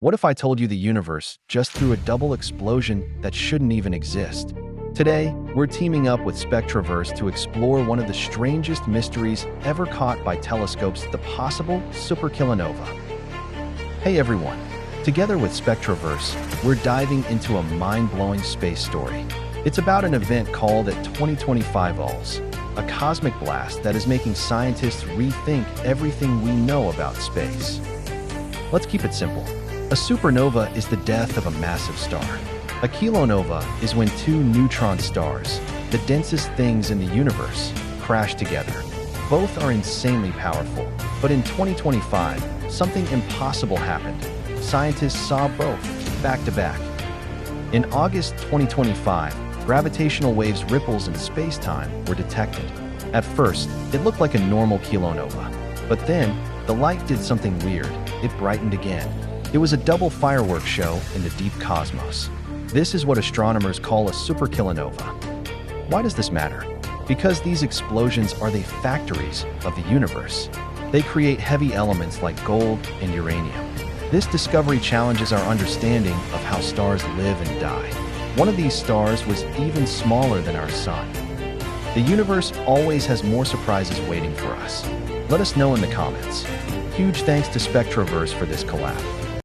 What if I told you the universe just threw a double explosion that shouldn't even exist? Today, we're teaming up with Spectra Verse to explore one of the strangest mysteries ever caught by telescopes, the possible Superkilonova. Hey everyone! Together with Spectra Verse, we're diving into a mind-blowing space story. It's about an event called at 2025 ULS, a cosmic blast that is making scientists rethink everything we know about space. Let's keep it simple. A supernova is the death of a massive star. A kilonova is when two neutron stars, the densest things in the universe, crash together. Both are insanely powerful, but in 2025, something impossible happened. Scientists saw both, back to back. In August 2025, gravitational waves ripples in space-time were detected. At first, it looked like a normal kilonova, but then the light did something weird. It brightened again. It was a double firework show in the deep cosmos. This is what astronomers call a superkilonova. Why does this matter? Because these explosions are the factories of the universe. They create heavy elements like gold and uranium. This discovery challenges our understanding of how stars live and die. One of these stars was even smaller than our sun. The universe always has more surprises waiting for us. Let us know in the comments. Huge thanks to Spectra Verse for this collab.